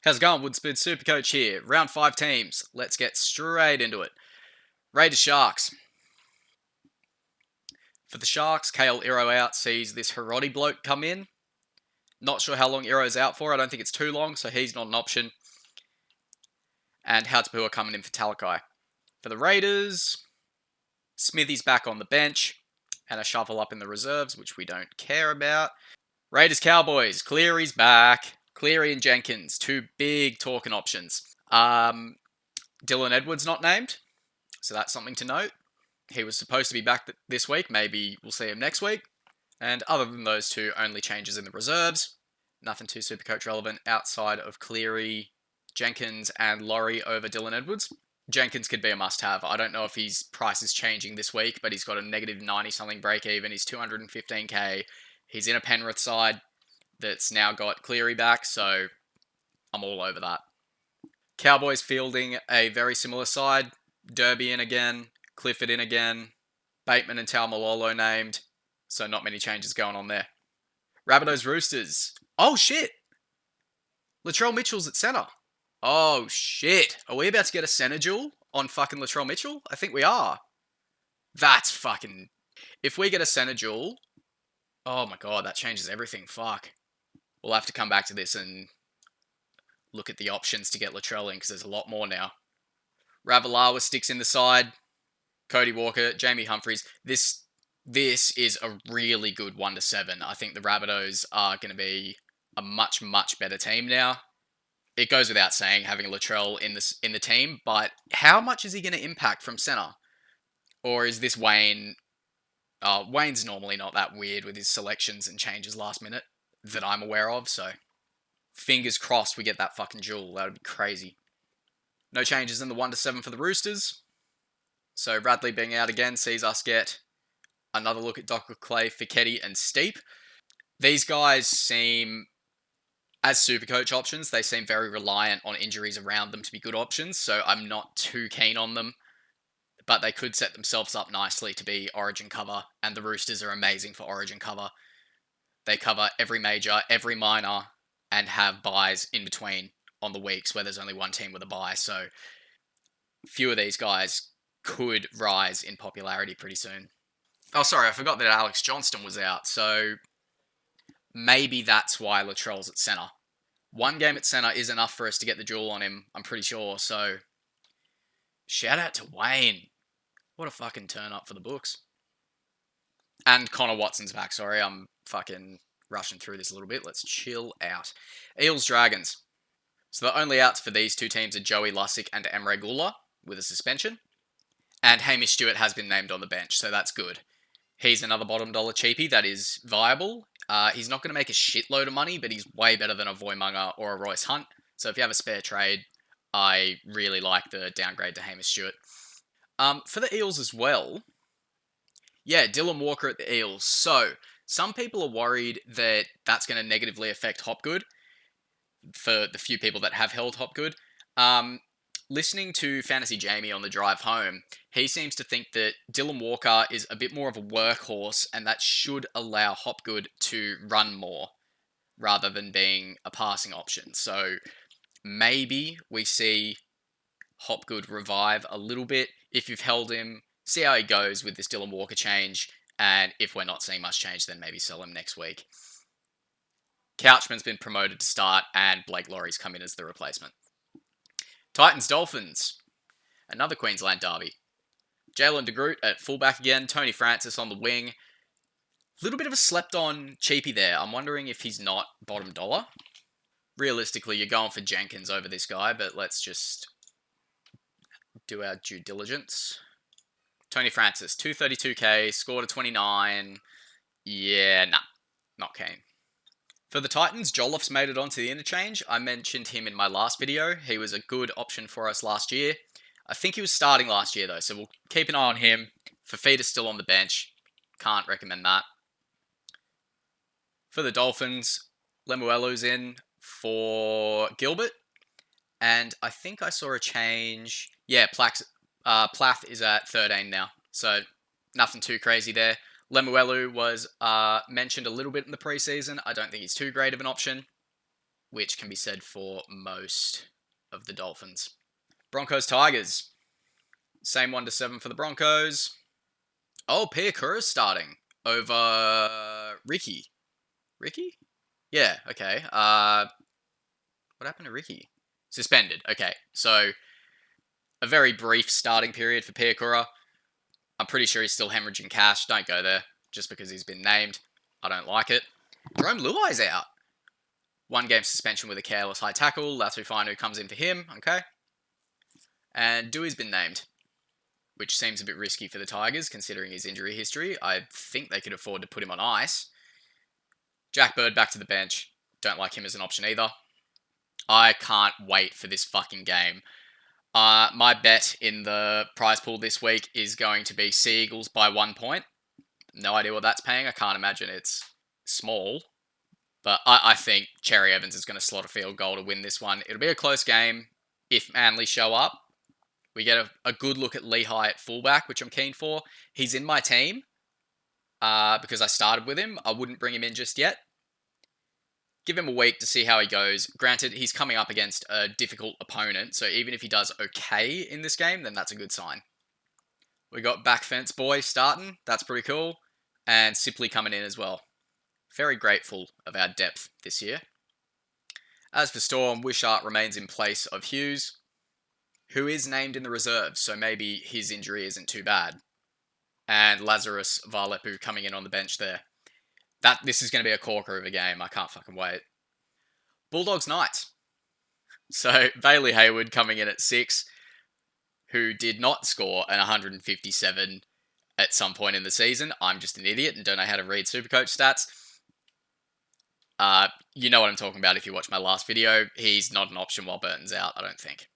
How's it going? Woodspeed Supercoach here. Round 5 teams. Let's get straight into it. Raiders Sharks. For the Sharks, Kale Iro out sees this Hiroti bloke come in. Not sure how long Iro's out for. I don't think it's too long, so he's not an option. And Hautapua coming in for Talakai. For the Raiders, Smithy's back on the bench. And a shuffle up in the reserves, which we don't care about. Raiders Cowboys. Cleary's back. Cleary and Jenkins, two big talking options. Dylan Edwards not named, so that's something to note. He was supposed to be back this week. Maybe we'll see him next week. And other than those two, only changes in the reserves. Nothing too Supercoach relevant outside of Cleary, Jenkins, and Laurie over Dylan Edwards. Jenkins could be a must-have. I don't know if his price is changing this week, but he's got a negative 90-something break-even. He's 215k. He's in a Penrith side that's now got Cleary back, so I'm all over that. Cowboys fielding a very similar side. Derby in again, Clifford in again, Bateman and Taumalolo named, so not many changes going on there. Rabbitohs Roosters. Oh shit! Latrell Mitchell's at centre. Oh shit! Are we about to get a centre duel on fucking Latrell Mitchell? I think we are. That's fucking... If we get a centre duel... Oh my god, that changes everything. Fuck. We'll have to come back to this and look at the options to get Latrell in, because there's a lot more now. Ravalawa sticks in the side. Cody Walker, Jamie Humphries. This is a really good 1-7. I think the Rabbitohs are going to be a much, much better team now. It goes without saying having Latrell in the team, but how much is he going to impact from centre? Or is this Wayne... Wayne's normally not that weird with his selections and changes last minute that I'm aware of, so fingers crossed we get that fucking duel. That would be crazy. No changes in the 1-7 for the Roosters. So Radley being out again sees us get another look at Dr. Clay, Fichetti, and Steep. These guys seem, as Supercoach options, they seem very reliant on injuries around them to be good options, so I'm not too keen on them. But they could set themselves up nicely to be Origin cover, and the Roosters are amazing for Origin cover. They cover every major, every minor, and have buys in between on the weeks where there's only one team with a buy. So few of these guys could rise in popularity pretty soon. Oh, sorry, I forgot that Alex Johnston was out. So maybe that's why Latrell's at centre. One game at centre is enough for us to get the duel on him, I'm pretty sure. So shout out to Wayne. What a fucking turn up for the books. And Connor Watson's back. Sorry, I'm fucking rushing through this a little bit. Let's chill out. Eels Dragons. So the only outs for these two teams are Joey Lussick and Emre Gula with a suspension. And Hamish Stewart has been named on the bench, so that's good. He's another bottom dollar cheapie that is viable. He's not going to make a shitload of money, but he's way better than a Voimunga or a Royce Hunt. So if you have a spare trade, I really like the downgrade to Hamish Stewart. For the Eels as well, yeah, Dylan Walker at the Eels. So, some people are worried that that's going to negatively affect Hopgood for the few people that have held Hopgood. Listening to Fantasy Jamie on the drive home, he seems to think that Dylan Walker is a bit more of a workhorse, and that should allow Hopgood to run more rather than being a passing option. So, maybe we see Hopgood revive a little bit. If you've held him, see how he goes with this Dylan Walker change, and if we're not seeing much change, then maybe sell him next week. Couchman's been promoted to start, and Blake Laurie's come in as the replacement. Titans Dolphins. Another Queensland derby. Jalen de Groot at fullback again, Tony Francis on the wing. A little bit of a slept-on cheapie there. I'm wondering if he's not bottom dollar. Realistically, you're going for Jenkins over this guy, but let's just do our due diligence. Tony Francis, 232k, scored a 29. Yeah, nah, not keen. For the Titans, Joloff's made it onto the interchange. I mentioned him in my last video. He was a good option for us last year. I think he was starting last year though, so we'll keep an eye on him. Fafita's still on the bench. Can't recommend that. For the Dolphins, Lemuelu's in for Gilbert. And I think I saw a change. Yeah, Plath is at 13 now. So nothing too crazy there. Lemuelu was mentioned a little bit in the preseason. I don't think he's too great of an option. which can be said for most of the Dolphins. Broncos Tigers. Same 1-7 for the Broncos. Oh, Piakura's starting over Ricky. Ricky? Yeah, okay. What happened to Ricky? Suspended. Okay, so a very brief starting period for Piakura. I'm pretty sure he's still hemorrhaging cash. Don't go there just because he's been named. I don't like it. Jerome Luai's out. 1 game suspension with a careless high tackle. That's who comes in for him. Okay. And Dewey's been named, which seems a bit risky for the Tigers considering his injury history. I think they could afford to put him on ice. Jack Bird back to the bench. Don't like him as an option either. I can't wait for this fucking game. My bet in the prize pool this week is going to be Sea Eagles by 1 point. No idea what that's paying. I can't imagine it's small. But I think Cherry Evans is going to slot a field goal to win this one. It'll be a close game if Manly show up. We get a good look at Lehigh at fullback, which I'm keen for. He's in my team because I started with him. I wouldn't bring him in just yet. Give him a week to see how he goes. Granted, he's coming up against a difficult opponent, so even if he does okay in this game, then that's a good sign. We got Back Fence Boy starting. That's pretty cool. And Sipley coming in as well. Very grateful of our depth this year. As for Storm, Wishart remains in place of Hughes, who is named in the reserves, so maybe his injury isn't too bad. And Lazarus Varlepu coming in on the bench there. This is going to be a corker of a game. I can't fucking wait. Bulldogs Knights. So Bailey Hayward coming in at 6, who did not score an 157 at some point in the season. I'm just an idiot and don't know how to read Supercoach stats. You know what I'm talking about if you watch my last video. He's not an option while Burton's out, I don't think.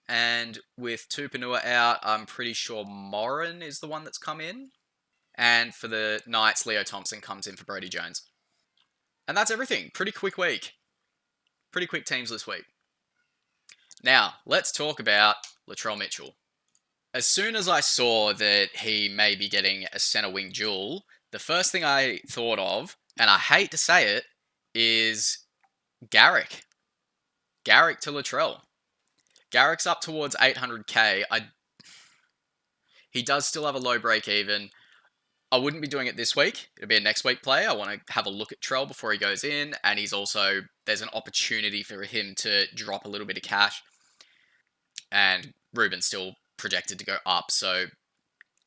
And with Tupanua out, I'm pretty sure Morin is the one that's come in. And for the Knights, Leo Thompson comes in for Brodie Jones. And that's everything. Pretty quick week. Pretty quick teams this week. Now, let's talk about Latrell Mitchell. As soon as I saw that he may be getting a centre wing duel, the first thing I thought of, and I hate to say it, is Garrick. Garrick to Latrell. Garrick's up towards 800k. He does still have a low break even. I wouldn't be doing it this week. It'll be a next week play. I want to have a look at TRELL before he goes in. And there's an opportunity for him to drop a little bit of cash. And Ruben's still projected to go up. So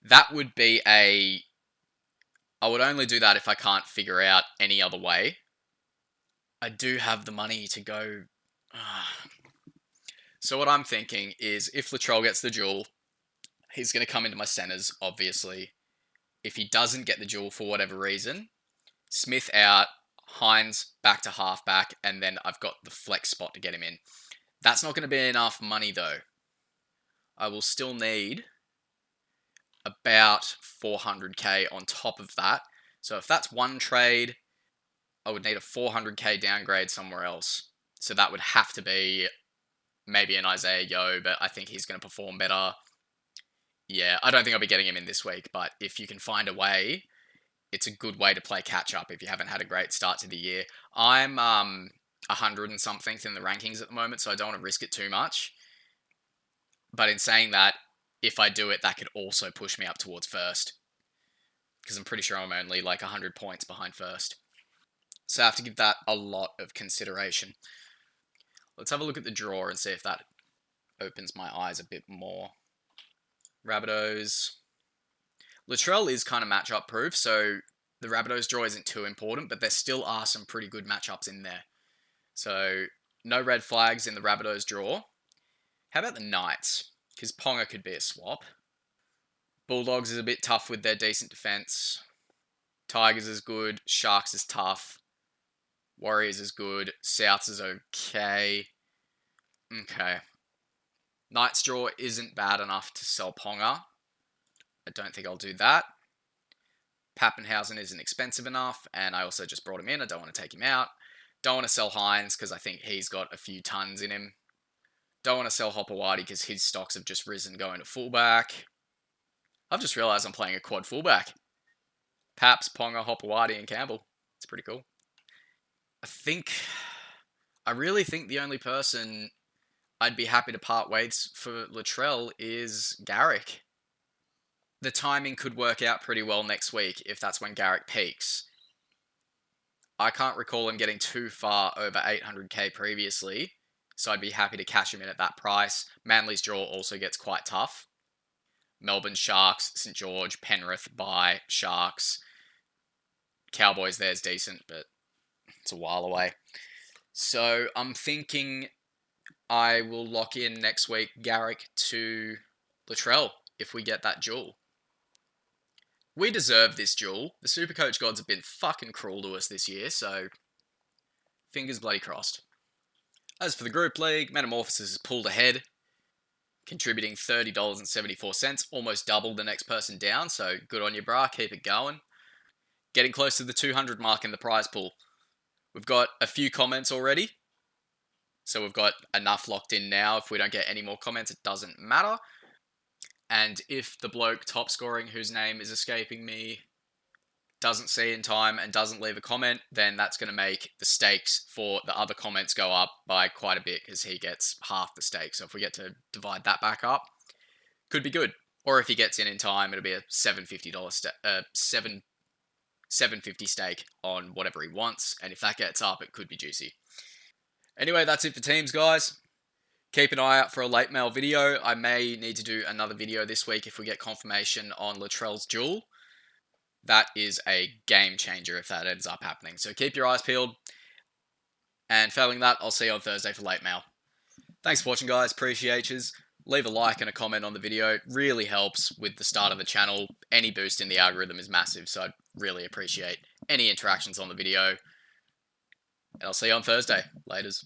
that would be I would only do that if I can't figure out any other way. I do have the money to go. So what I'm thinking is if Latrell gets the duel, he's going to come into my centres, obviously. If he doesn't get the duel for whatever reason, Smith out, Hines back to halfback, and then I've got the flex spot to get him in. That's not going to be enough money though. I will still need about 400k on top of that. So if that's one trade, I would need a 400k downgrade somewhere else. So that would have to be maybe an Isaiah Yeo, but I think he's going to perform better. Yeah, I don't think I'll be getting him in this week, but if you can find a way, it's a good way to play catch up if you haven't had a great start to the year. I'm 100 and something in the rankings at the moment, so I don't want to risk it too much. But in saying that, if I do it, that could also push me up towards first. Because I'm pretty sure I'm only like 100 points behind first. So I have to give that a lot of consideration. Let's have a look at the draw and see if that opens my eyes a bit more. Rabbitohs. Latrell is kind of matchup proof, so the Rabbitohs draw isn't too important, but there still are some pretty good matchups in there. So no red flags in the Rabbitohs draw. How about the Knights? Because Ponga could be a swap. Bulldogs is a bit tough with their decent defense. Tigers is good. Sharks is tough. Warriors is good. Souths is okay. Okay. Knights draw isn't bad enough to sell Ponga. I don't think I'll do that. Pappenhausen isn't expensive enough, and I also just brought him in. I don't want to take him out. Don't want to sell Hines because I think he's got a few tons in him. Don't want to sell Hopewadi because his stocks have just risen going to fullback. I've just realised I'm playing a quad fullback. Paps, Ponga, Hopewadi, and Campbell. It's pretty cool. I think I really think the only person I'd be happy to part ways for Latrell is Garrick. The timing could work out pretty well next week if that's when Garrick peaks. I can't recall him getting too far over 800k previously, so I'd be happy to cash him in at that price. Manly's draw also gets quite tough. Melbourne Sharks, St George, Penrith by Sharks. Cowboys there's decent, but it's a while away. So I'm thinking I will lock in next week Garrick to Latrell if we get that duel. We deserve this duel. The Supercoach gods have been fucking cruel to us this year, so fingers bloody crossed. As for the group league, Metamorphosis has pulled ahead, contributing $30.74, almost double the next person down, so good on you, brah, keep it going. Getting close to the 200 mark in the prize pool. We've got a few comments already, so we've got enough locked in now. If we don't get any more comments, it doesn't matter. And if the bloke top scoring, whose name is escaping me, doesn't see in time and doesn't leave a comment, then that's going to make the stakes for the other comments go up by quite a bit because he gets half the stake. So if we get to divide that back up, could be good. Or if he gets in time, it'll be a $750 $750 stake on whatever he wants. And if that gets up, it could be juicy. Anyway, that's it for teams, guys. Keep an eye out for a late mail video. I may need to do another video this week if we get confirmation on Latrell's duel. That is a game changer if that ends up happening. So keep your eyes peeled. And failing that, I'll see you on Thursday for late mail. Thanks for watching, guys. Appreciate yous. Leave a like and a comment on the video. It really helps with the start of the channel. Any boost in the algorithm is massive, so I'd really appreciate any interactions on the video. And I'll see you on Thursday. Laters.